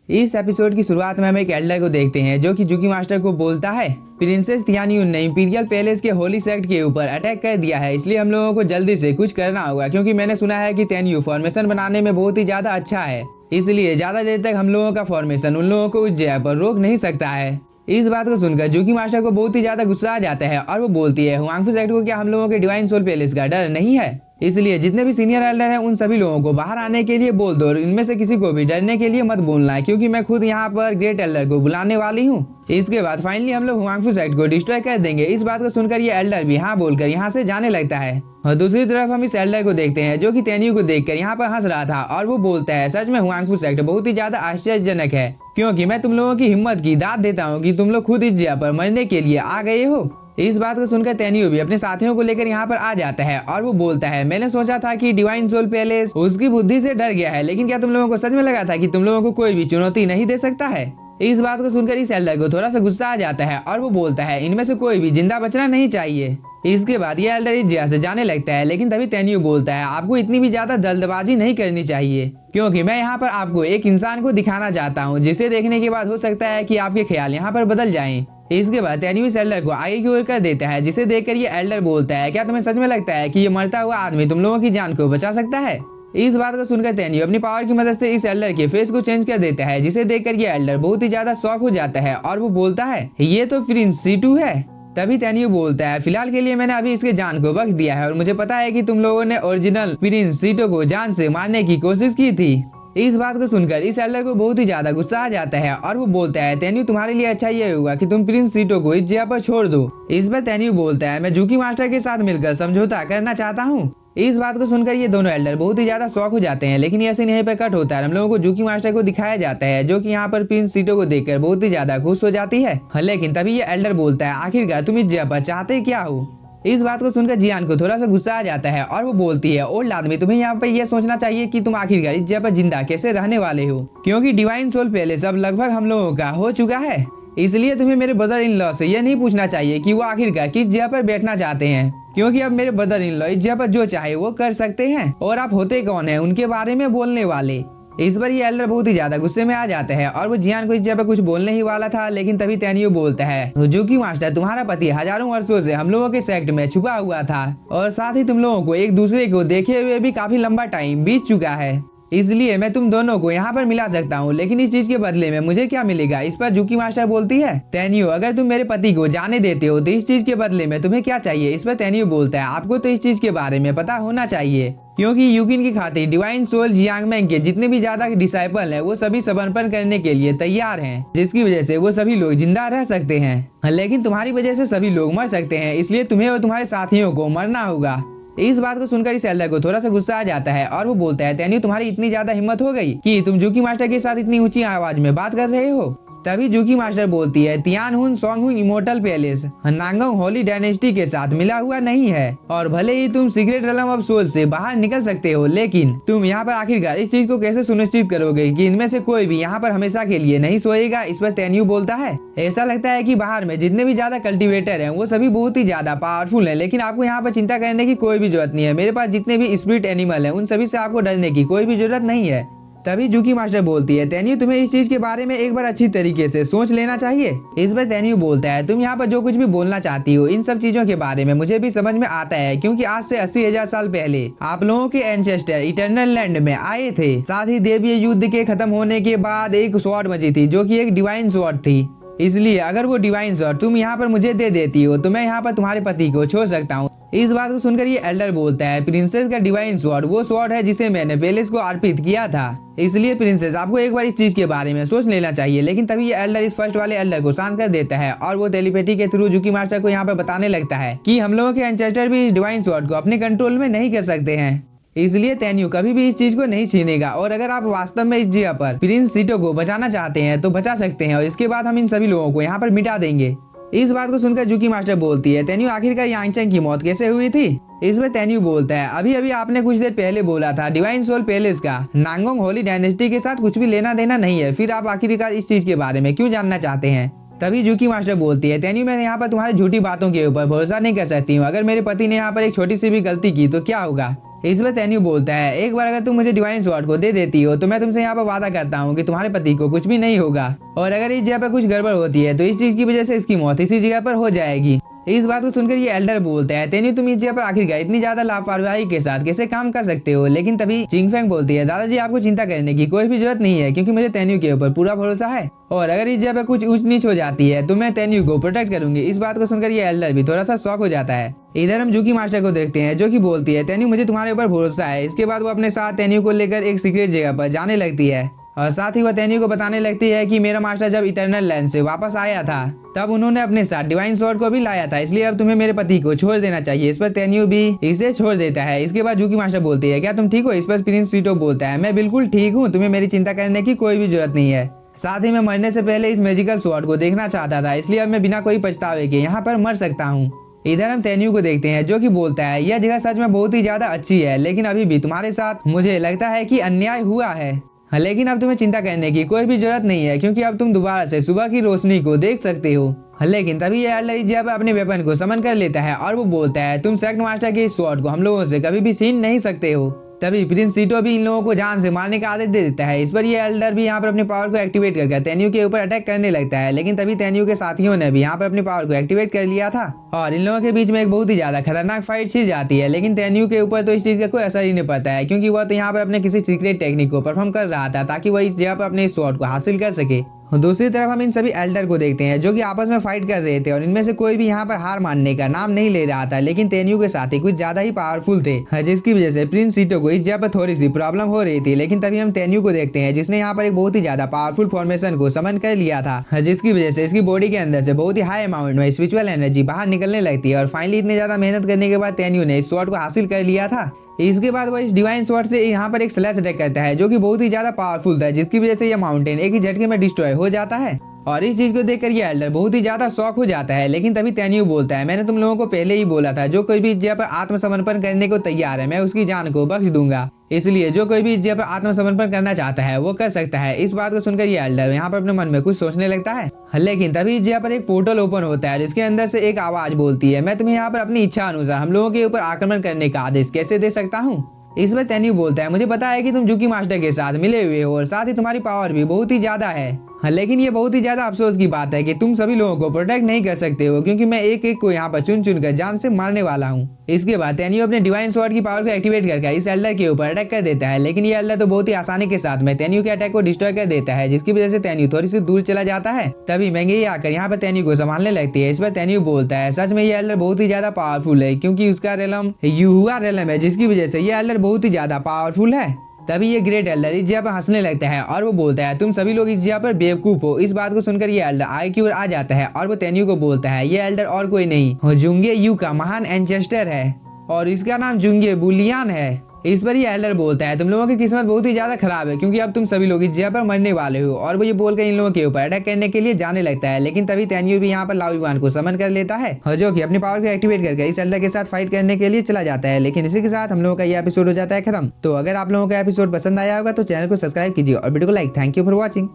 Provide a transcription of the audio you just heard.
इस एपिसोड की शुरुआत में हम एक एल्डर को देखते हैं जो कि जुकी मास्टर को बोलता है, प्रिंसेस तियानयुन ने इंपीरियल पैलेस के होली सेक्ट के ऊपर अटैक कर दिया है, इसलिए हम लोगों को जल्दी से कुछ करना होगा क्योंकि मैंने सुना है कि तेन्यू फॉर्मेशन बनाने में बहुत ही ज्यादा अच्छा है, इसलिए ज्यादा देर तक हम लोगों का फॉर्मेशन उन लोगों को उस जगह पर रोक नहीं सकता है। इस बात को सुनकर जुकी मास्टर को बहुत ही ज्यादा गुस्सा आ जाता है और वो बोलती है, हुआंगफू सेक्ट को क्या हम लोगों के डिवाइन सोल पैलेस का डर नहीं है? इसलिए जितने भी सीनियर एल्डर हैं उन सभी लोगों को बाहर आने के लिए बोल दो और इनमें से किसी को भी डरने के लिए मत बोलना है क्योंकि मैं खुद यहाँ पर ग्रेट एल्डर को बुलाने वाली हूँ। इसके बाद फाइनली हम लोग हुआंगफू सेक्ट को डिस्ट्रॉय कर देंगे। इस बात को सुनकर ये एल्डर भी हाँ बोलकर यहाँ से जाने लगता है और दूसरी तरफ हम इस एल्डर को देखते हैं जो कि तेन्यू को देखकर यहाँ पर हंस रहा था और वो बोलता है, सच में हुआंगफू सेक्ट बहुत ही ज्यादा आश्चर्यजनक है क्योंकि मैं तुम लोगों की हिम्मत की दाद देता हूँ कि तुम लोग खुद इस जगह पर मरने के लिए आ गए हो। इस बात को सुनकर तेन्यू भी अपने साथियों को लेकर यहाँ पर आ जाता है और वो बोलता है, मैंने सोचा था कि डिवाइन सोल पैलेस उसकी बुद्धि से डर गया है, लेकिन क्या तुम लोगों को सच में लगा था कि तुम लोगों को कोई भी चुनौती नहीं दे सकता है? इस बात को सुनकर इस एल्डर को थोड़ा सा गुस्सा आ जाता है और वो बोलता है, इनमें से कोई भी जिंदा बचना नहीं चाहिए। इसके बाद ये एल्डर इस जगह से जाने लगता है, लेकिन तभी तेन्यू बोलता है, आपको इतनी भी ज्यादा जल्दबाजी नहीं करनी चाहिए क्योंकि मैं यहाँ पर आपको एक इंसान को दिखाना चाहता हूँ जिसे देखने के बाद हो सकता है कि आपके ख्याल यहाँ पर बदल जाएं। इसके बाद तेन्यू इस एल्डर को आगे की ओर कर देता है जिसे देखकर ये एल्डर बोलता है, क्या तुम्हें सच में लगता है कि ये मरता हुआ आदमी तुम लोगों की जान को बचा सकता है? इस बात को सुनकर तेन्यू अपनी पावर की मदद से इस एल्डर के फेस को चेंज कर देता है जिसे देखकर ये एल्डर बहुत ही ज्यादा शॉक हो जाता है और वो बोलता है, ये तो प्रिंस सीटू है। तभी तेन्यू बोलता है, फिलहाल के लिए मैंने अभी इसके जान को बख्श दिया है और मुझे पता है कि तुम लोगों ने ओरिजिनल प्रिंस सीटो को जान से मारने की कोशिश की थी। इस बात को सुनकर इस एल्डर को बहुत ही ज्यादा गुस्सा आ जाता है और वो बोलता है, तेन्यू तुम्हारे लिए अच्छा ये होगा कि तुम प्रिंस सीटो को इस जगह पर छोड़ दो। इस पर तेन्यू बोलता है, मैं जुकी मास्टर के साथ मिलकर समझौता करना चाहता हूँ। इस बात को सुनकर ये दोनों एल्डर बहुत ही ज्यादा शॉक हो जाते हैं, लेकिन ये सीन यहीं पर कट होता है। हम लोगों को जुकी मास्टर को दिखाया जाता है जो कि यहाँ पर प्रिंस सीटो को देखकर बहुत ही ज्यादा खुश हो जाती है। लेकिन तभी ये एल्डर बोलता है, आखिरकार तुम इस जगह पर चाहते क्या हो? इस बात को सुनकर जियान को थोड़ा सा गुस्सा आ जाता है और वो बोलती है, ओल्ड आदमी तुम्हें यहाँ पर यह सोचना चाहिए कि तुम आखिरकार इस जगह पर जिंदा कैसे रहने वाले हो क्योंकि डिवाइन सोल पैलेस अब लगभग हम लोगों का हो चुका है, इसलिए तुम्हें मेरे ब्रदर इन लॉ से यह नहीं पूछना चाहिए कि वो आखिरकार किस जगह पर बैठना चाहते हैं क्योंकि अब मेरे ब्रदर इन लॉ इस जगह पर जो चाहे वो कर सकते हैं और आप होते कौन है उनके बारे में बोलने वाले। इस पर ये एल्डर बहुत ही ज्यादा गुस्से में आ जाता है और वो जियान को इस जगह पर कुछ बोलने ही वाला था, लेकिन तभी तेन्यू बोलता है, जुकी मास्टर तुम्हारा पति हजारों वर्षों से हम लोगों के सेक्ट में छुपा हुआ था और साथ ही तुम लोगों को एक दूसरे को देखे हुए भी काफी लंबा टाइम बीत चुका है, इसलिए मैं तुम दोनों को यहाँ पर मिला सकता हूँ, लेकिन इस चीज के बदले में मुझे क्या मिलेगा? इस पर जुकी मास्टर बोलती है, तेन्यू अगर तुम मेरे पति को जाने देते हो तो इस चीज के बदले में तुम्हें क्या चाहिए? इस पर तेन्यू बोलता है, आपको तो इस चीज के बारे में पता होना चाहिए क्योंकि यूकिन की खातिर डिवाइन सोल जियांगमैंग के जितने भी ज्यादा डिसाइपल हैं वो सभी समर्पण करने के लिए तैयार हैं, जिसकी वजह से वो सभी लोग जिंदा रह सकते हैं, लेकिन तुम्हारी वजह से सभी लोग मर सकते हैं, इसलिए तुम्हें और तुम्हारे साथियों को मरना होगा। इस बात को सुनकर इस एल्डर को थोड़ा सा गुस्सा आ जाता है और वो बोलता है, तेन्यू तुम्हारी इतनी ज्यादा हिम्मत हो गई कि तुम जुकी मास्टर के साथ इतनी ऊंची आवाज में बात कर रहे हो? तभी जुकी मास्टर बोलती है, तियानहुन सोंगहुन immortal palace Nangong holy dynasty के साथ मिला हुआ नहीं है और भले ही तुम सीक्रेट रेलम ऑफ सोल से बाहर निकल सकते हो, लेकिन तुम यहाँ पर आखिरकार इस चीज को कैसे सुनिश्चित करोगे कि इनमें से कोई भी यहाँ पर हमेशा के लिए नहीं सोएगा? इस पर तेन्यू बोलता है, ऐसा लगता है कि बाहर में जितने भी ज्यादा कल्टिवेटर हैं वो सभी बहुत ही ज्यादा पावरफुल हैं, लेकिन आपको यहाँ पर चिंता करने की कोई भी जरूरत नहीं है। मेरे पास जितने भी स्पिरिट एनिमल हैं उन सभी से आपको डरने की कोई भी जरूरत नहीं है। तभी जुकी मास्टर बोलती है, तेन्यू तुम्हें इस चीज के बारे में एक बार अच्छी तरीके से सोच लेना चाहिए। इस पर तेन्यू बोलता है, तुम यहाँ पर जो कुछ भी बोलना चाहती हो इन सब चीजों के बारे में मुझे भी समझ में आता है क्योंकि आज से 80,000 साल पहले आप लोगों के एंसेस्टर इटर्नल लैंड में आए थे। साथ ही देवीय युद्ध के खत्म होने के बाद एक स्वॉर्ड बची थी जो कि एक डिवाइन स्वॉर्ड थी, इसलिए अगर वो डिवाइन स्वॉर्ड तुम यहाँ पर मुझे दे देती हो तो मैं यहाँ पर तुम्हारे पति को छोड़ सकता हूँ। इस बात को सुनकर ये एल्डर बोलता है, प्रिंसेस का डिवाइन स्वॉर्ड वो स्वॉर्ड है जिसे मैंने पैलेस को अर्पित किया था, इसलिए प्रिंसेस आपको एक बार इस चीज के बारे में सोच लेना चाहिए। लेकिन तभी ये एल्डर इस फर्स्ट वाले एल्डर को शांत कर देता है और वो टेलीपैथी के थ्रू जुकी मास्टर को यहाँ पर बताने लगता है कि हम लोगों के एंसेस्टर भी इस डिवाइन स्वॉर्ड को अपने कंट्रोल में नहीं कर सकते हैं, इसलिए तेन्यू कभी भी इस चीज को नहीं छीनेगा और अगर आप वास्तव में इस जगह पर प्रिंस सीटो को बचाना चाहते हैं तो बचा सकते हैं और इसके बाद हम इन सभी लोगों को यहाँ पर मिटा देंगे। इस बात को सुनकर जुकी मास्टर बोलती है, तेन्यू आखिरकार यांगचेंग की मौत कैसे हुई थी? इस पर तेन्यू बोलता है, अभी अभी आपने कुछ देर पहले बोला था डिवाइन सोल पैलेस का नांगोंग होली डायनेस्टी के साथ कुछ भी लेना देना नहीं है, फिर आप आखिरकार इस चीज के बारे में क्यों जानना चाहते हैं? तभी जुकी मास्टर बोलती है, तेन्यू मैं यहाँ पर तुम्हारी झूठी बातों के ऊपर भरोसा नहीं कर सकती हूँ, अगर मेरे पति ने यहाँ पर एक छोटी सी भी गलती की तो क्या होगा? इस पर तेन्यू बोलता है एक बार अगर तुम मुझे डिवाइन स्वॉर्ड को दे देती हो तो मैं तुमसे यहाँ पर वादा करता हूँ कि तुम्हारे पति को कुछ भी नहीं होगा, और अगर इस जगह पर कुछ गड़बड़ होती है तो इस चीज की वजह से इसकी मौत इसी जगह पर हो जाएगी। इस बात को सुनकर ये एल्डर बोलता है तेन्यू तुम इस जगह पर आखिरकार इतनी ज्यादा लापरवाही के साथ कैसे काम कर सकते हो। लेकिन तभी चिंगफेंग बोलती है दादाजी आपको चिंता करने की कोई भी जरूरत नहीं है क्योंकि मुझे तेन्यू के ऊपर पूरा भरोसा है, और अगर इस जगह पर कुछ ऊंच नीच हो जाती है तो मैं तेन्यू को प्रोटेक्ट करूंगी। इस बात को सुनकर ये एल्डर भी थोड़ा सा शॉक हो जाता है। इधर हम जुकी मास्टर को देखते हैं जो कि बोलती है तेन्यू मुझे तुम्हारे ऊपर भरोसा है। इसके बाद वो अपने साथ तेन्यू को लेकर एक सीक्रेट जगह पर जाने लगती है और साथ ही वह तेन्यू को बताने लगती है कि मेरा मास्टर जब इटर्नल लैंड से वापस आया था तब उन्होंने अपने साथ डिवाइन स्वॉर्ड को भी लाया था, इसलिए अब तुम्हें मेरे पति को छोड़ देना चाहिए। इस पर तेन्यू भी इसे छोड़ देता है। इसके बाद जुकी मास्टर बोलती है क्या तुम ठीक हो। इस पर प्रिंस सीटो बोलता है मैं बिल्कुल ठीक हूँ, तुम्हें मेरी चिंता करने की कोई भी जरूरत नहीं है। साथ ही मैं मरने से पहले इस मैजिकल स्वॉर्ड को देखना चाहता था, इसलिए अब मैं बिना कोई पछतावे के यहाँ पर मर सकता हूँ। इधर हम तेन्यू को देखते हैं जो कि बोलता है यह जगह सच में बहुत ही ज्यादा अच्छी है, लेकिन अभी भी तुम्हारे साथ मुझे लगता है कि अन्याय हुआ है, लेकिन अब तुम्हें चिंता करने की कोई भी जरूरत नहीं है क्योंकि अब तुम दोबारा से सुबह की रोशनी को देख सकते हो। लेकिन तभी ये एल्डर जब अपने वेपन को समन कर लेता है और वो बोलता है तुम सेक्ट मास्टर के इस स्वॉर्ड को हम लोगों से कभी भी छीन नहीं सकते हो। तभी प्रिंस सीटो भी इन लोगों को जान से मारने का आदेश दे देता है। इस पर ये एल्डर भी यहाँ पर अपनी पावर को एक्टिवेट करके तेन्यू के ऊपर अटैक करने लगता है, लेकिन तभी तेन्यू के साथियों ने भी यहाँ पर अपनी पावर को एक्टिवेट कर लिया था और इन लोगों के बीच में एक बहुत ही ज्यादा खतरनाक फाइट छिड़ जाती है। लेकिन तेन्यू के ऊपर तो इस चीज का कोई असर ही नहीं पड़ता है क्योंकि वह तो यहाँ पर अपने किसी सीक्रेट टेक्निक को परफॉर्म कर रहा था ताकि वह इस जगह पर अपने स्वॉर्ड को हासिल कर सके। दूसरी तरफ हम इन सभी एल्डर को देखते हैं जो कि आपस में फाइट कर रहे थे और इनमें से कोई भी यहाँ पर हार मानने का नाम नहीं ले रहा था, लेकिन तेन्यू के साथी कुछ ज्यादा ही पावरफुल थे जिसकी वजह से प्रिंस सीटो को इस जगह पर थोड़ी सी प्रॉब्लम हो रही थी। लेकिन तभी हम तेन्यू को देखते हैं जिसने यहाँ पर एक बहुत ही ज्यादा पावरफुल फॉर्मेशन को समन कर लिया था, जिसकी वजह से इसकी बॉडी के अंदर से बहुत ही हाई अमाउंट में स्पिरिचुअल एनर्जी बाहर निकलने लगती है और फाइनली इतनी ज्यादा मेहनत करने के बाद तेन्यू ने इस स्वॉर्ड को हासिल कर लिया था। इसके बाद वह इस डिवाइन स्वॉर्ड से यहाँ पर एक स्लैश अटैक करता है जो कि बहुत ही ज्यादा पावरफुल था, जिसकी वजह से यह माउंटेन एक ही झटके में डिस्ट्रॉय हो जाता है और इस चीज को देखकर ये एल्डर बहुत ही ज्यादा शॉक हो जाता है। लेकिन तभी तेन्यू बोलता है मैंने तुम लोगों को पहले ही बोला था जो कोई भी इस जगह पर आत्मसमर्पण करने को तैयार है मैं उसकी जान को बख्श दूंगा, इसलिए जो कोई भी इस जगह पर आत्मसमर्पण करना चाहता है वो कर सकता है। इस बात को सुनकर ये एल्डर यहाँ पर अपने मन में कुछ सोचने लगता है। लेकिन तभी इस जगह पर एक पोर्टल ओपन होता है जिसके अंदर से एक आवाज बोलती है मैं तुम्हें यहाँ पर अपनी इच्छा अनुसार हम लोगों के ऊपर आक्रमण करने का आदेश कैसे दे सकता हूँ। इस पर तेन्यू बोलता है मुझे पता है कि तुम जुकी मास्टर के साथ मिले हुए हो और साथ ही तुम्हारी पावर भी बहुत ही ज्यादा है, लेकिन ये बहुत ही ज्यादा अफसोस की बात है कि तुम सभी लोगों को प्रोटेक्ट नहीं कर सकते हो क्योंकि मैं एक एक को यहाँ पर चुन चुन कर जान से मारने वाला हूँ। इसके बाद तेन्यू अपने डिवाइन स्वॉर्ड की पावर को एक्टिवेट करके इस एल्डर के ऊपर अटैक कर देता है, लेकिन ये एल्डर तो बहुत ही आसानी के साथ में तेन्यू के अटैक को डिस्ट्रॉय कर देता है, जिसकी वजह से तेन्यू थोड़ी सी दूर चला जाता है। तभी मैंगी आकर यहाँ पर तेन्यू को संभालने लगती है। इस पर तेन्यू बोलता है सच में ये एल्डर बहुत ही ज्यादा पावरफुल है क्योंकि उसका रेलम युहुआ रेलम है, जिसकी वजह से ये एल्डर बहुत ही ज्यादा पावरफुल है। तभी ये ग्रेट एल्डर इस जगह पर हंसने लगता है और वो बोलता है तुम सभी लोग इस जगह पर बेवकूफ हो। इस बात को सुनकर ये एल्डर आगे की ओर आ जाता है और वो तेन्यू को बोलता है ये एल्डर और कोई नहीं जुंगे यू का महान एंचेस्टर है और इसका नाम जुंगे बुलियान है। इस पर ये एल्डर बोलता है तुम लोगों की किस्मत बहुत ही ज्यादा खराब है क्योंकि अब तुम सभी लोग इस जगह पर मरने वाले हो, और वो ये बोलकर इन लोगों के ऊपर अटैक करने के लिए जाने लगता है। लेकिन तभी तेन्यू भी यहाँ पर लाओ को समन कर लेता है और जो कि अपनी पावर को एक्टिवेट करके इस एल्डर के साथ फाइट करने के लिए चला जाता है। लेकिन इसी के साथ हम लोगों का ये एपिसोड हो जाता है खत्म। तो अगर आप लोगों का एपिसोड पसंद आया होगा तो चैनल को सब्सक्राइब कीजिए और वीडियो को like. Thank you for watching.